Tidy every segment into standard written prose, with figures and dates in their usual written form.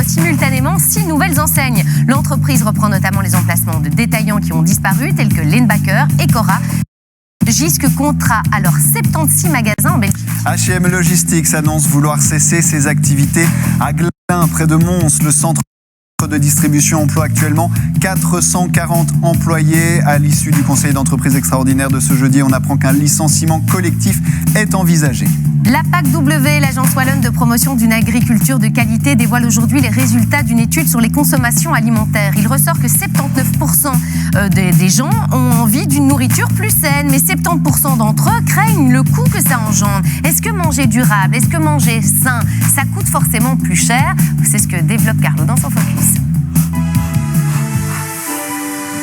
simultanément 6 nouvelles enseignes. L'entreprise reprend notamment les emplacements de détaillants qui ont disparu, tels que Leenbacker et Cora. Gisque comptera alors 76 magasins en Belgique. H&M Logistics annonce vouloir cesser ses activités à Glin, près de Mons. Le centre de distribution emploie actuellement 440 employés. À l'issue du conseil d'entreprise extraordinaire de ce jeudi, on apprend qu'un licenciement collectif est envisagé. La PAC-W, l'agence wallonne de promotion d'une agriculture de qualité, dévoile aujourd'hui les résultats d'une étude sur les consommations alimentaires. Il ressort que 79% des gens ont envie d'une nourriture plus saine, mais 70% d'entre eux craignent le coût que ça engendre. Est-ce que manger durable, est-ce que manger sain, ça coûte forcément plus cher? C'est ce que développe Carlo dans son focus.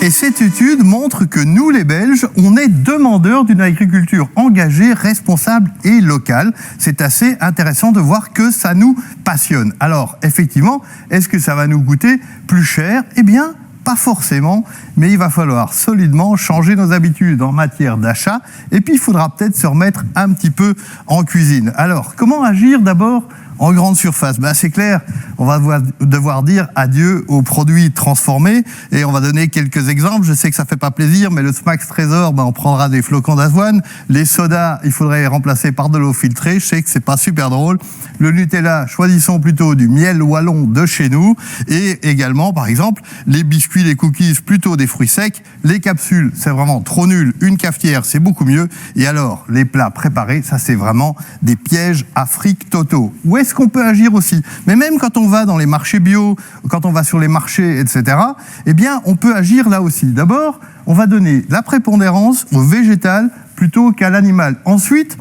Et cette étude montre que nous, les Belges, on est demandeurs d'une agriculture engagée, responsable et locale. C'est assez intéressant de voir que ça nous passionne. Alors, effectivement, est-ce que ça va nous coûter plus cher? Eh bien, pas forcément, mais il va falloir solidement changer nos habitudes en matière d'achat. Et puis, il faudra peut-être se remettre un petit peu en cuisine. Alors, comment agir d'abord en grande surface? C'est clair, on va devoir dire adieu aux produits transformés et on va donner quelques exemples. Je sais que ça fait pas plaisir, mais le Smax Trésor, on prendra des flocons d'avoine. Les sodas, il faudrait les remplacer par de l'eau filtrée. Je sais que c'est pas super drôle. Le Nutella, choisissons plutôt du miel wallon de chez nous. Et également, par exemple, les biscuits, les cookies, plutôt des fruits secs. Les capsules, c'est vraiment trop nul. Une cafetière, c'est beaucoup mieux. Et alors, les plats préparés, ça c'est vraiment des pièges à fric totaux. Où est-ce qu'on peut agir aussi? Mais même quand on va dans les marchés bio, quand on va sur les marchés, etc., eh bien, on peut agir là aussi. D'abord, on va donner la prépondérance au végétal plutôt qu'à l'animal. Ensuite,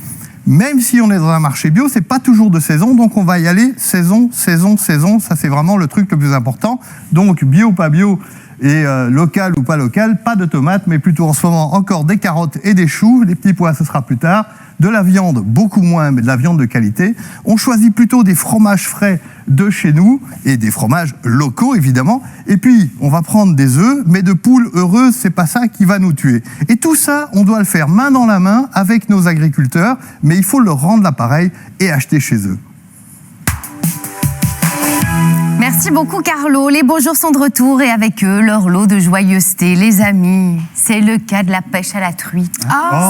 même si on est dans un marché bio, c'est pas toujours de saison, donc on va y aller saison. Ça, c'est vraiment le truc le plus important. Donc, bio, pas bio, et local ou pas local, pas de tomates, mais plutôt en ce moment encore des carottes et des choux. Les petits pois, ce sera plus tard. De la viande, beaucoup moins, mais de la viande de qualité. On choisit plutôt des fromages frais de chez nous et des fromages locaux, évidemment. Et puis, on va prendre des œufs, mais de poules heureuses, c'est pas ça qui va nous tuer. Et tout ça, on doit le faire main dans la main avec nos agriculteurs, mais il faut leur rendre l'appareil et acheter chez eux. Merci beaucoup Carlo. Les beaux jours sont de retour et avec eux, leur lot de joyeuseté. Les amis, c'est le cas de la pêche à la truite.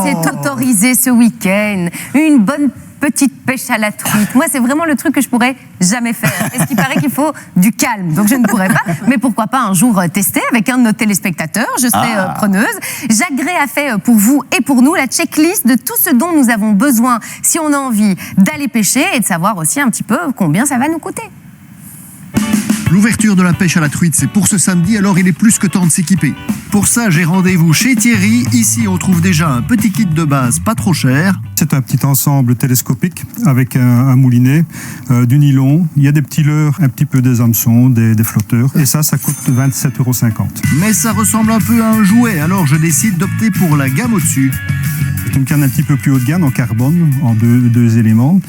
C'est autorisé ce week-end. Une bonne petite pêche à la truite. Moi, c'est vraiment le truc que je pourrais jamais faire. Est-ce qu'il paraît qu'il faut du calme? Donc, je ne pourrais pas. Mais pourquoi pas un jour tester avec un de nos téléspectateurs? Je serai preneuse. Jacques Gray a fait pour vous et pour nous la checklist de tout ce dont nous avons besoin si on a envie d'aller pêcher et de savoir aussi un petit peu combien ça va nous coûter. L'ouverture de la pêche à la truite, c'est pour ce samedi, alors il est plus que temps de s'équiper. Pour ça, j'ai rendez-vous chez Thierry. Ici, on trouve déjà un petit kit de base pas trop cher. C'est un petit ensemble télescopique avec un moulinet, du nylon. Il y a des petits leurres, un petit peu des hameçons, des flotteurs. Et ça coûte 27,50 €. Mais ça ressemble un peu à un jouet, alors je décide d'opter pour la gamme au-dessus. C'est une canne un petit peu plus haut de gamme en carbone, en deux éléments,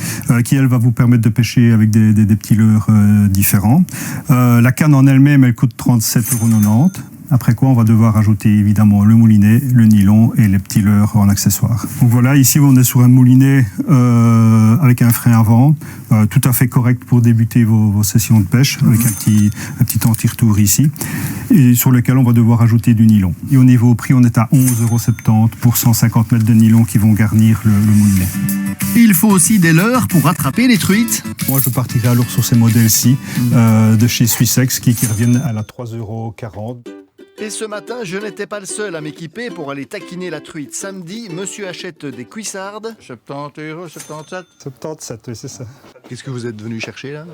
qui elle va vous permettre de pêcher avec des petits leurres différents. La canne en elle-même, elle coûte 37,90 €. Après quoi, on va devoir ajouter évidemment le moulinet, le nylon et les petits leurres en accessoire. Donc voilà, ici on est sur un moulinet avec un frein avant, tout à fait correct pour débuter vos sessions de pêche, avec un petit anti-retour ici, et sur lequel on va devoir ajouter du nylon. Et au niveau prix, on est à 11,70 € pour 150 mètres de nylon qui vont garnir le moulinet. Il faut aussi des leurres pour attraper les truites. Moi, je partirai alors sur ces modèles-ci de chez Swissex qui reviennent à la 3,40 €. Et ce matin, je n'étais pas le seul à m'équiper pour aller taquiner la truite. Samedi, monsieur achète des cuissardes. 70 €, 77. 77, oui, c'est ça. Qu'est-ce que vous êtes venu chercher là?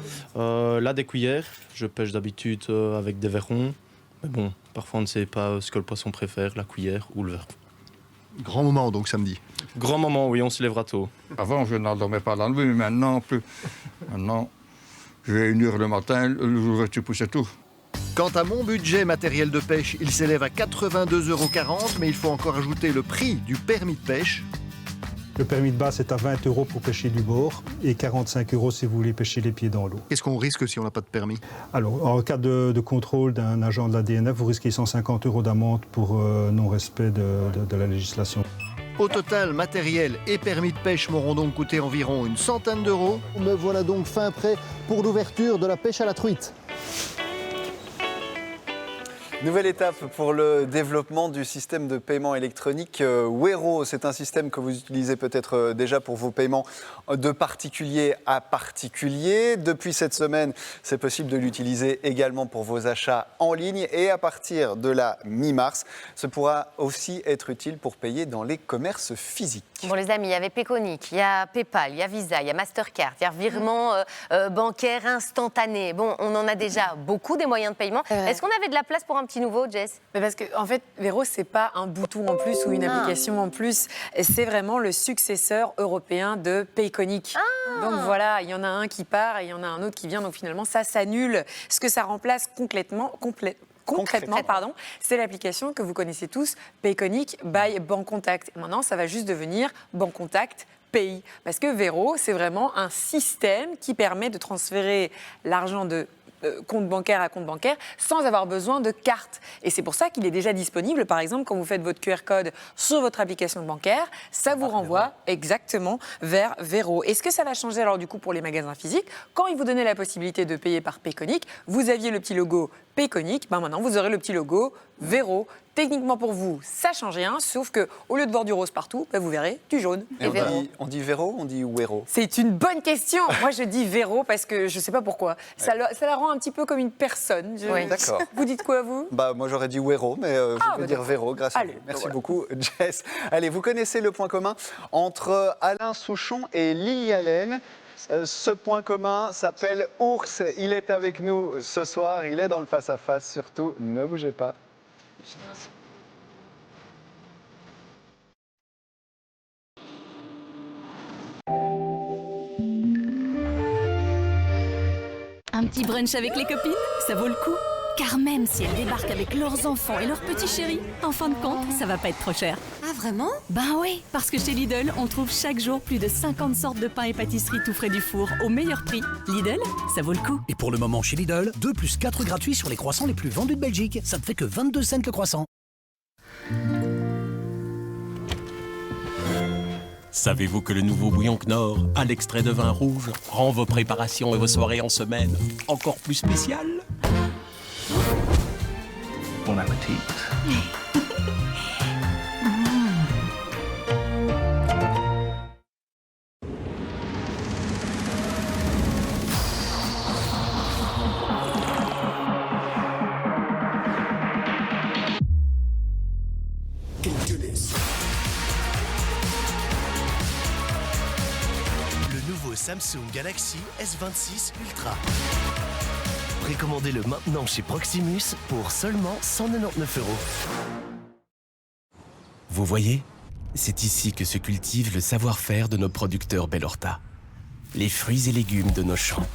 Là, des cuillères. Je pêche d'habitude avec des verrons. Mais bon, parfois on ne sait pas ce que le poisson préfère, la cuillère ou le verre. Grand moment donc samedi. Grand moment, oui, on se lèvera tôt. Avant, je n'endormais pas la nuit, mais maintenant plus. Maintenant, j'ai 1 h le matin, l'ouverture poussait tout. Quant à mon budget matériel de pêche, il s'élève à 82,40 €, mais il faut encore ajouter le prix du permis de pêche. Le permis de base est à 20 € pour pêcher du bord et 45 € si vous voulez pêcher les pieds dans l'eau. Qu'est-ce qu'on risque si on n'a pas de permis? Alors, en cas de contrôle d'un agent de la DNF, vous risquez 150 € d'amende pour non-respect de la législation. Au total, matériel et permis de pêche m'auront donc coûté environ une centaine d'euros. Me voilà donc fin prêt pour l'ouverture de la pêche à la truite. Nouvelle étape pour le développement du système de paiement électronique Wero. C'est un système que vous utilisez peut-être déjà pour vos paiements de particulier à particulier. Depuis cette semaine, c'est possible de l'utiliser également pour vos achats en ligne. Et à partir de la mi-mars, ce pourra aussi être utile pour payer dans les commerces physiques. Bon les amis, il y avait Payconic, il y a PayPal, il y a Visa, il y a Mastercard, il y a virement bancaire instantané. Bon, on en a déjà beaucoup des moyens de paiement. Est-ce qu'on avait de la place pour un petit nouveau, Jess? Mais parce que en fait, Wero, c'est pas un bouton en plus ou une application en plus. C'est vraiment le successeur européen de Payconic. Donc voilà, il y en a un qui part et il y en a un autre qui vient. Donc finalement, ça s'annule. Ce que ça remplace concrètement, c'est l'application que vous connaissez tous, Payconic by Bancontact. Et maintenant, ça va juste devenir Bancontact Pay. Parce que Wero, c'est vraiment un système qui permet de transférer l'argent de compte bancaire à compte bancaire sans avoir besoin de carte. Et c'est pour ça qu'il est déjà disponible. Par exemple, quand vous faites votre QR code sur votre application bancaire, ça vous renvoie exactement vers Wero. Et ce que ça va changer alors du coup pour les magasins physiques, quand ils vous donnaient la possibilité de payer par Payconic, vous aviez le petit logo Payconic, maintenant vous aurez le petit logo Wero. Techniquement pour vous, ça change rien, sauf qu'au lieu de voir du rose partout, vous verrez du jaune. Et on dit Wero ou on dit Wero? C'est une bonne question. Moi, je dis Wero parce que je ne sais pas pourquoi. Ça la rend un petit peu comme une personne. D'accord. Vous dites quoi, vous? Moi, j'aurais dit Wero, mais je vais dire Wero grâce à vous. Merci beaucoup, Jess. Allez, vous connaissez le point commun entre Alain Souchon et Lily Allen. Ce point commun s'appelle Ours. Il est avec nous ce soir. Il est dans le face-à-face. Surtout, ne bougez pas. Un petit brunch avec les copines, ça vaut le coup. Car même si elles débarquent avec leurs enfants et leurs petits chéris, en fin de compte, ça va pas être trop cher. Ah vraiment? Ben oui, parce que chez Lidl, on trouve chaque jour plus de 50 sortes de pains et pâtisseries tout frais du four au meilleur prix. Lidl, ça vaut le coup. Et pour le moment chez Lidl, 2 + 4 gratuits sur les croissants les plus vendus de Belgique. Ça ne fait que 22 cents le croissant. Savez-vous que le nouveau bouillon Knorr, à l'extrait de vin rouge, rend vos préparations et vos soirées en semaine encore plus spéciales? Bon appétit. Le nouveau Samsung Galaxy S26 Ultra. Précommandez-le maintenant chez Proximus pour seulement 199 €. Vous voyez, c'est ici que se cultive le savoir-faire de nos producteurs Bellorta. Les fruits et légumes de nos champs.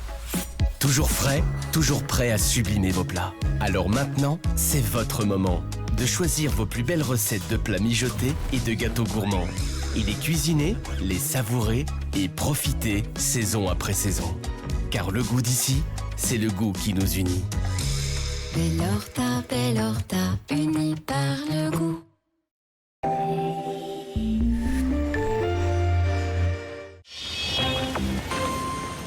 Toujours frais, toujours prêts à sublimer vos plats. Alors maintenant, c'est votre moment de choisir vos plus belles recettes de plats mijotés et de gâteaux gourmands. Et les cuisiner, les savourer et profiter saison après saison. Car le goût d'ici, c'est le goût qui nous unit. Bellorta, Bellorta, unis par le goût.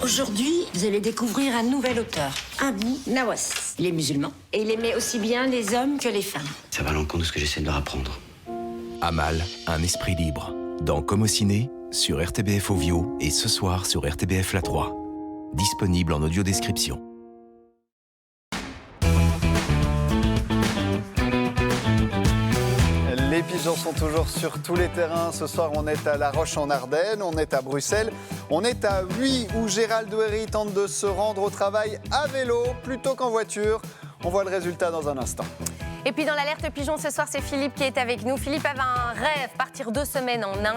Aujourd'hui, vous allez découvrir un nouvel auteur, Abou Nawas. Il est musulman et il aimait aussi bien les hommes que les femmes. Ça va à l'encontre de ce que j'essaie de leur apprendre. Amal, un esprit libre. Dans Comme au ciné, sur RTBF Ovio et ce soir sur RTBF La 3. Disponible en audio description. Les pigeons sont toujours sur tous les terrains. Ce soir, on est à La Roche-en-Ardenne, on est à Bruxelles, on est à Huy où Gérald Douéry tente de se rendre au travail à vélo plutôt qu'en voiture. On voit le résultat dans un instant. Et puis dans l'alerte pigeon ce soir, c'est Philippe qui est avec nous. Philippe avait un rêve, partir 2 semaines en Inde.